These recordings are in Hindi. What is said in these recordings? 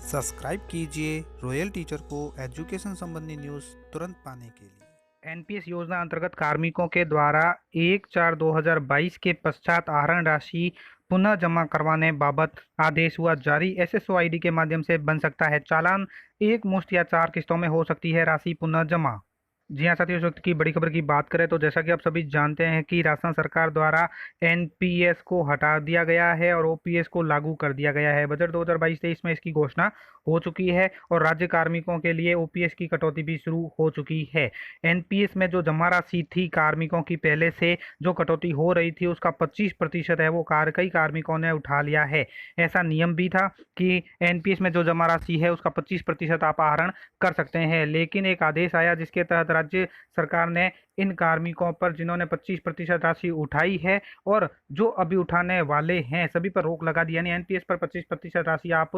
सब्सक्राइब कीजिए रॉयल टीचर को एजुकेशन संबंधी न्यूज़ तुरंत पाने के लिए। एनपीएस योजना अंतर्गत कार्मिकों के द्वारा 1/4/2022 के पश्चात आहरण राशि पुनः जमा करवाने बाबत आदेश हुआ जारी। एसएसओ आईडी के माध्यम से बन सकता है चालान। एक मुश्त या 4 किस्तों में हो सकती है राशि पुनः जमा। जी हाँ साथियों, इस वक्त की बड़ी खबर की बात करें तो जैसा कि आप सभी जानते हैं कि राजस्थान सरकार द्वारा एनपीएस को हटा दिया गया है और ओपीएस को लागू कर दिया गया है। बजट 2022-23 में इसकी घोषणा हो चुकी है और राज्य कार्मिकों के लिए ओपीएस की कटौती भी शुरू हो चुकी है। एनपीएस में जो जमा राशि थी कार्मिकों की, पहले से जो कटौती हो रही थी उसका 25% है वो कई कार्मिकों ने उठा लिया है। ऐसा नियम भी था कि एनपीएस में जो जमा राशि है उसका 25% आप आहरण कर सकते हैं, लेकिन एक आदेश आया जिसके तहत राज्य सरकार ने इन कार्मिकों पर जिन्होंने 25% राशि उठाई है और जो अभी उठाने वाले हैं सभी पर रोक लगा दी। यानी एनपीएस पर 25% राशि आप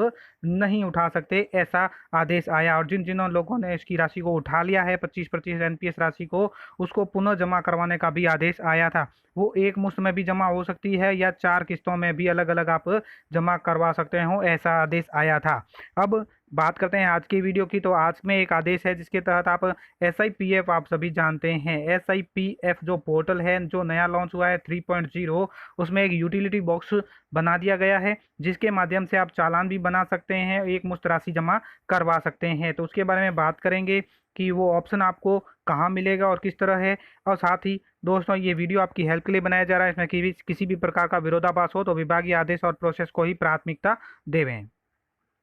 नहीं उठा सकते, ऐसा आदेश आया। और जिन लोगों ने इसकी राशि को उठा लिया है 25% एनपीएस राशि को, उसको पुनः जमा करवाने का भी आदेश आया था। वो एक मुश्त में भी जमा हो सकती है या 4 किस्तों में भी अलग अलग आप जमा करवा सकते हो, ऐसा आदेश आया था। अब बात करते हैं आज की वीडियो की। तो आज में एक आदेश है जिसके तहत आप एसआईपीएफ, आप सभी जानते हैं एसआईपीएफ जो पोर्टल है जो नया लॉन्च हुआ है 3.0, उसमें एक यूटिलिटी बॉक्स बना दिया गया है जिसके माध्यम से आप चालान भी बना सकते हैं, एक मुश्त राशि जमा करवा सकते हैं। तो उसके बारे में बात करेंगे कि वो ऑप्शन आपको कहाँ मिलेगा और किस तरह है। और साथ ही दोस्तों, ये वीडियो आपकी हेल्प के लिए बनाया जा रहा है, इसमें किसी भी प्रकार का विरोधाभास हो तो विभागीय आदेश और प्रोसेस को ही प्राथमिकता देवें।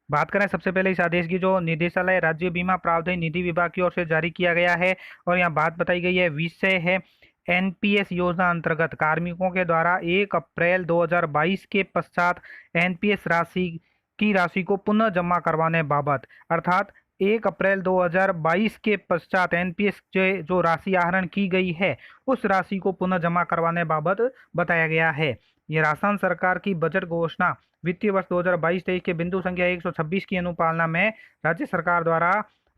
बात करें सबसे पहले इस आदेश की, जो निर्देशालय राज्य बीमा प्रावधान निधि विभाग की ओर से जारी किया गया है और यहाँ बात बताई गई है। विषय है एनपीएस योजना अंतर्गत कार्मिकों के द्वारा 1 अप्रैल 2022 के पश्चात एनपीएस राशि को पुनः जमा करवाने बाबत, अर्थात 1 अप्रैल 2022 के पश्चात एनपीएस जो राशि आहरण की गई है उस राशि को पुनः जमा करवाने बाबत बताया गया है। ये राजस्थान सरकार की बजट घोषणा वित्तीय वर्ष 2022-23 के बिंदु संख्या 126 की अनुपालना में राज्य सरकार द्वारा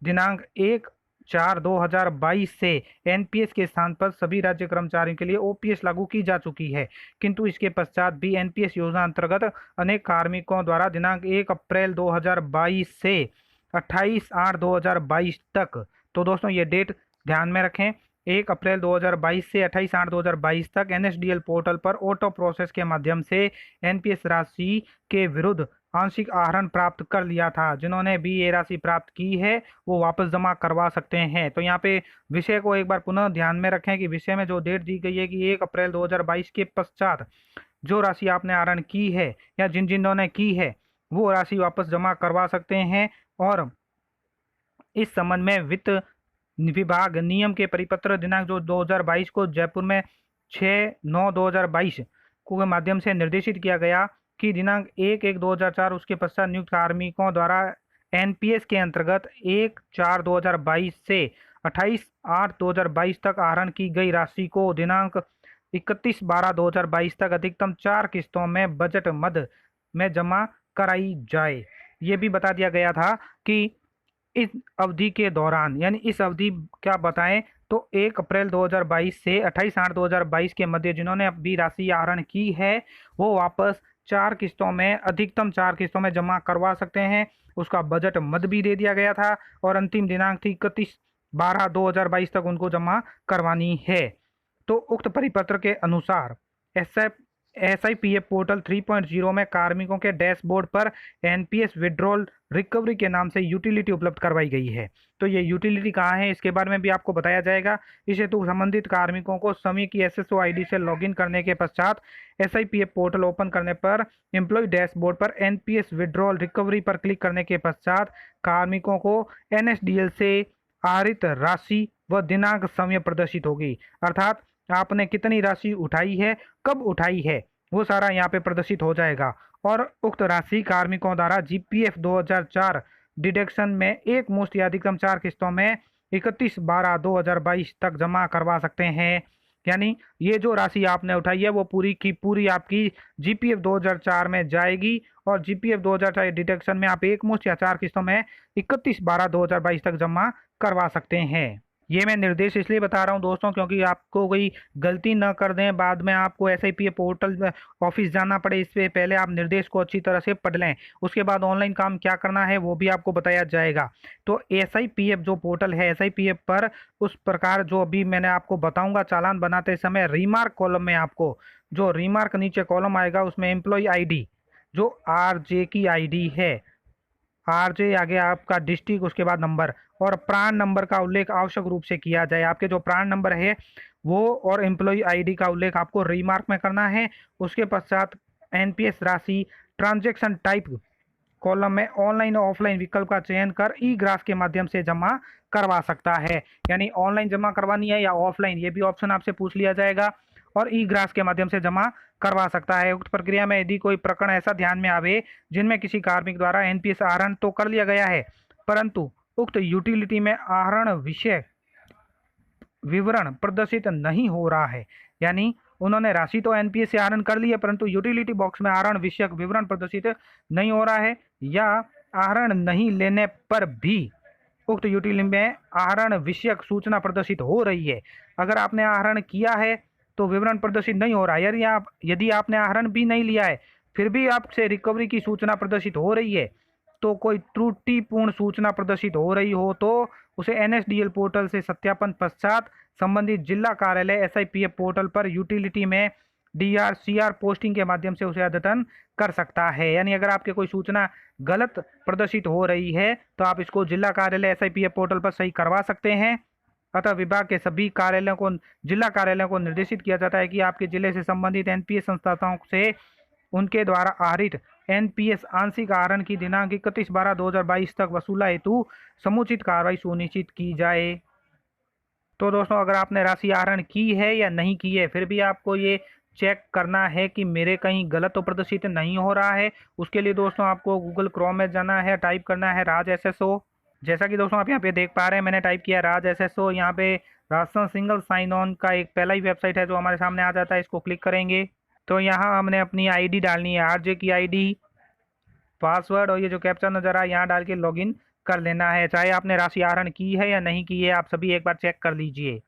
दिनांक 1/4/2022 से एनपीएस के स्थान पर सभी राज्य कर्मचारियों के लिए ओपीएस लागू की जा चुकी है, किंतु इसके पश्चात भी एनपीएस योजना अंतर्गत अनेक कार्मिकों द्वारा दिनांक 1 अप्रैल 2022 से 28/8/2022 तक, तो दोस्तों ये डेट ध्यान में रखें, 1 अप्रैल 2022 से 28/8/2022 तक एनएसडीएल पोर्टल पर ऑटो प्रोसेस के माध्यम से एनपीएस राशि के विरुद्ध आंशिक आहरण प्राप्त कर लिया था। जिन्होंने भी ये राशि प्राप्त की है वो वापस जमा करवा सकते हैं। तो यहाँ पे विषय को एक बार पुनः ध्यान में रखें कि विषय में जो डेट दी गई है कि 1 अप्रैल 2022 के पश्चात जो राशि आपने आहरण की है या जिन जिन्होंने की है वो राशि वापस जमा करवा सकते हैं। और इस संबंध में वित्त विभाग नियम के परिपत्र दिनांक जो 2022 को जयपुर में 6/9/2022 को के माध्यम से निर्देशित किया गया कि दिनांक 1/1/2004 उसके पश्चात नियुक्त कार्मिकों द्वारा एनपीएस के अंतर्गत 1/4/2022 से 28/8/2022 तक आहरण की गई राशि को दिनांक 31/12/2022 तक अधिकतम 4 किस्तों में बजट मद में जमा कराई जाए। ये भी बता दिया गया था कि इस अवधि के दौरान, यानी इस अवधि क्या बताएं तो 1 अप्रैल 2022 से 28/8/2022 के मध्य जिन्होंने अभी राशि आहरण की है वो वापस 4 किस्तों में, अधिकतम 4 किस्तों में जमा करवा सकते हैं। उसका बजट मद भी दे दिया गया था और अंतिम दिनांक थी 31/12/2022 तक उनको जमा करवानी है। तो उक्त परिपत्र के अनुसार एसआईपीएफ पोर्टल 3.0 में कार्मिकों के डैशबोर्ड पर एनपीएस विड्रॉल रिकवरी के नाम से यूटिलिटी उपलब्ध करवाई गई है। तो ये यूटिलिटी कहाँ है इसके बारे में भी आपको बताया जाएगा। इस हेतु संबंधित कार्मिकों को समय की एसएसओ आईडी से लॉगिन करने के पश्चात एसआईपीएफ पोर्टल ओपन करने पर एम्प्लॉय डैशबोर्ड पर एनपीएस विड्रॉल रिकवरी पर क्लिक करने के पश्चात कार्मिकों को एनएसडीएल से आहरित राशि व दिनांक समय प्रदर्शित होगी, अर्थात आपने कितनी राशि उठाई है, कब उठाई है, वो सारा यहाँ पे प्रदर्शित हो जाएगा। और उक्त राशि कार्मिकों द्वारा जीपीएफ 2004 डिडक्शन में एक मुश्त या अधिकतम 4 किस्तों में 31/12/2022 तक जमा करवा सकते हैं। यानी ये जो राशि आपने उठाई है वो पूरी की पूरी आपकी जीपीएफ 2004 में जाएगी और जीपीएफ 2004 डिडक्शन में आप एक मुश्त या 4 किस्तों में 31/12/2022 तक जमा करवा सकते हैं। ये मैं निर्देश इसलिए बता रहा हूँ दोस्तों, क्योंकि आपको कोई गलती न कर दें, बाद में आपको SIPF पोर्टल में ऑफिस जाना पड़े। इससे पहले आप निर्देश को अच्छी तरह से पढ़ लें, उसके बाद ऑनलाइन काम क्या करना है वो भी आपको बताया जाएगा। तो SIPF जो पोर्टल है, SIPF पर उस प्रकार जो अभी मैंने आपको बताऊंगा, चालान बनाते समय रिमार्क कॉलम में आपको जो रिमार्क नीचे कॉलम आएगा उसमें एम्प्लॉय ID जो RJ की ID है, RJ आगे आपका डिस्ट्रिक्ट, उसके बाद नंबर और प्राण नंबर का उल्लेख आवश्यक रूप से किया जाए। आपके जो प्राण नंबर है वो और एम्प्लॉय ID का उल्लेख आपको रिमार्क में करना है। उसके पश्चात NPS राशि ट्रांजैक्शन टाइप कॉलम में ऑनलाइन और ऑफलाइन विकल्प का चयन कर ई-ग्राफ के माध्यम से जमा करवा सकता है। यानी ऑनलाइन जमा करवानी है या ऑफलाइन, ये भी ऑप्शन आपसे पूछ लिया जाएगा, और ई-ग्राफ के माध्यम से जमा करवा सकता है। उक्त प्रक्रिया में यदि कोई प्रकरण ऐसा ध्यान में आवे जिनमें किसी कार्मिक द्वारा NPS आहरण तो कर लिया गया है, परंतु उक्त यूटिलिटी में आहरण विषय विवरण प्रदर्शित नहीं हो रहा है, यानी उन्होंने राशि तो NPS से आहरण कर ली है परंतु यूटिलिटी बॉक्स में आहरण विषयक विवरण प्रदर्शित नहीं हो रहा है, या आहरण नहीं लेने पर भी उक्त यूटिलिटी में आहरण विषयक सूचना प्रदर्शित हो रही है। अगर आपने आहरण किया है तो विवरण प्रदर्शित नहीं हो रहा है, यदि आपने आहरण भी नहीं लिया है फिर भी आपसे रिकवरी की सूचना प्रदर्शित हो रही है, तो कोई त्रुटिपूर्ण सूचना प्रदर्शित हो रही हो तो उसे NSDL पोर्टल से सत्यापन पश्चात संबंधित जिला कार्यालय SIPF पोर्टल पर यूटिलिटी में DRCR पोस्टिंग के माध्यम से उसे अद्यतन कर सकता है। यानी अगर आपके कोई सूचना गलत प्रदर्शित हो रही है तो आप इसको जिला कार्यालय SIPF पोर्टल पर सही करवा सकते हैं। अतः विभाग के सभी कार्यालयों को, जिला कार्यालयों को निर्देशित किया जाता है कि आपके जिले से संबंधित NPS संस्थाओं से उनके द्वारा आहरित NPS आंशिक आहरण की दिनांक 31/12/2022 तक वसूला हेतु समुचित कार्रवाई सुनिश्चित की जाए। तो दोस्तों, अगर आपने राशि आहरण की है या नहीं की है, फिर भी आपको ये चेक करना है कि मेरे कहीं गलत तो प्रदर्शित नहीं हो रहा है। उसके लिए दोस्तों आपको गूगल क्रोम में जाना है, टाइप करना है राज SSO। जैसा कि दोस्तों आप यहाँ पे देख पा रहे हैं, मैंने टाइप किया राज SSO। यहाँ पे राशन सिंगल साइन ऑन का एक पहला ही वेबसाइट है जो हमारे सामने आ जाता है, इसको क्लिक करेंगे तो यहाँ हमने अपनी ID डालनी है, RJ की ID, पासवर्ड और ये जो कैप्चा नजर आ यहाँ डाल के लॉगिन कर लेना है। चाहे आपने राशि आहरण की है या नहीं की है, आप सभी एक बार चेक कर लीजिए।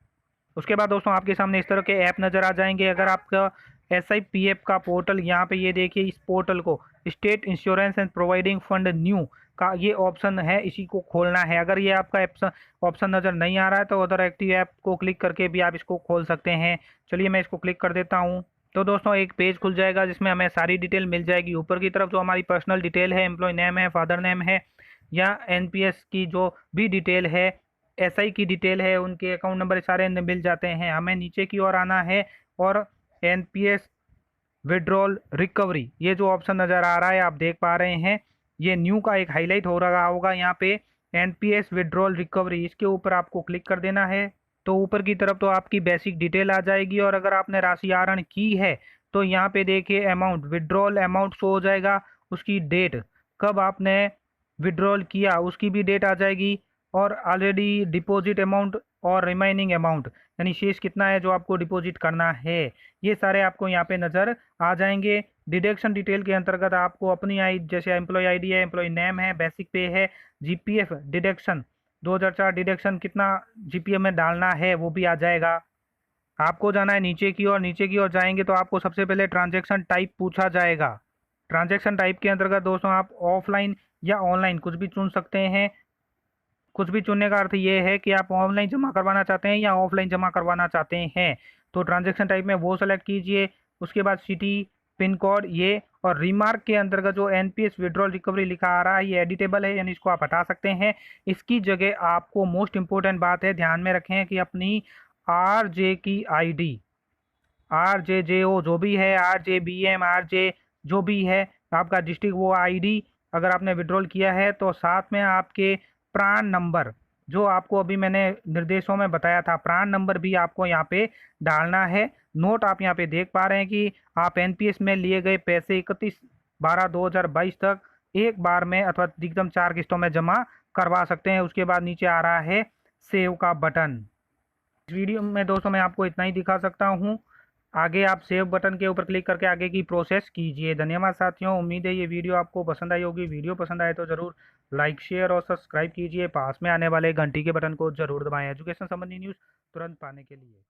उसके बाद दोस्तों आपके सामने इस तरह के ऐप नज़र आ जाएंगे। अगर आपका SIPF का पोर्टल, यहाँ पे ये देखिए, इस पोर्टल को state insurance and providing fund new का ये ऑप्शन है, इसी को खोलना है। अगर ये आपका ऑप्शन नज़र नहीं आ रहा है तो अदर एक्टिव ऐप को क्लिक करके भी आप इसको खोल सकते हैं। चलिए मैं इसको क्लिक कर देता हूँ। तो दोस्तों एक पेज खुल जाएगा जिसमें हमें सारी डिटेल मिल जाएगी। ऊपर की तरफ जो हमारी पर्सनल डिटेल है, एम्प्लॉय नेम है, फादर नेम है, या NPS की जो भी डिटेल है, SI की डिटेल है, उनके अकाउंट नंबर सारे मिल जाते हैं। हमें नीचे की ओर आना है और NPS विड्रॉल रिकवरी, ये जो ऑप्शन नज़र आ रहा है आप देख पा रहे हैं, ये न्यू का एक हाईलाइट हो रहा होगा यहाँ पे, NPS विड्रॉल रिकवरी, इसके ऊपर आपको क्लिक कर देना है। तो ऊपर की तरफ तो आपकी बेसिक डिटेल आ जाएगी, और अगर आपने राशि आहरण की है तो यहाँ पे देखिए अमाउंट, विड्रॉल अमाउंट शो हो जाएगा, उसकी डेट, कब आपने विड्रॉल किया उसकी भी डेट आ जाएगी, और ऑलरेडी डिपॉजिट अमाउंट और रिमाइनिंग अमाउंट, यानी शेष कितना है जो आपको डिपॉजिट करना है, ये सारे आपको यहाँ पे नज़र आ जाएंगे। डिडक्शन डिटेल के अंतर्गत आपको अपनी जैसे एम्प्लॉय ID है, एम्प्लॉय नेम है, बेसिक पे है, GPF डिडक्शन 2004 डिडक्शन कितना GPF में डालना है वो भी आ जाएगा। आपको जाना है नीचे की ओर, नीचे की ओर जाएंगे तो आपको सबसे पहले ट्रांजैक्शन टाइप पूछा जाएगा। ट्रांजैक्शन टाइप के अंतर्गत दोस्तों आप ऑफलाइन या ऑनलाइन कुछ भी चुन सकते हैं। कुछ भी चुनने का अर्थ ये है कि आप ऑनलाइन जमा करवाना चाहते हैं या ऑफलाइन जमा करवाना चाहते हैं। तो ट्रांजैक्शन टाइप में वो सेलेक्ट कीजिए। उसके बाद सिटी, पिन कोड, ये, और रिमार्क के अंतर्गत जो NPS विड्रॉल रिकवरी लिखा आ रहा है ये एडिटेबल है, यानी इसको आप हटा सकते हैं। इसकी जगह आपको मोस्ट इंपॉर्टेंट बात है, ध्यान में रखें कि अपनी RJ की ID, RJJO जो भी है, RJBM, RJ जो भी है आपका डिस्ट्रिक्ट, वो ID अगर आपने विड्रॉल किया है तो साथ में आपके प्राण नंबर, जो आपको अभी मैंने निर्देशों में बताया था, प्राण नंबर भी आपको यहाँ पे डालना है। नोट आप यहाँ पे देख पा रहे हैं कि आप NPS में लिए गए पैसे 31/12/2022 तक एक बार में अथवा अधिकतम 4 किस्तों में जमा करवा सकते हैं। उसके बाद नीचे आ रहा है सेव का बटन। इस वीडियो में दोस्तों मैं आपको इतना ही दिखा सकता हूँ। आगे आप सेव बटन के ऊपर क्लिक करके आगे की प्रोसेस कीजिए। धन्यवाद साथियों, उम्मीद है ये वीडियो आपको पसंद आई होगी। वीडियो पसंद आए तो ज़रूर लाइक शेयर और सब्सक्राइब कीजिए। पास में आने वाले घंटी के बटन को जरूर दबाएं एजुकेशन संबंधी न्यूज़ तुरंत पाने के लिए।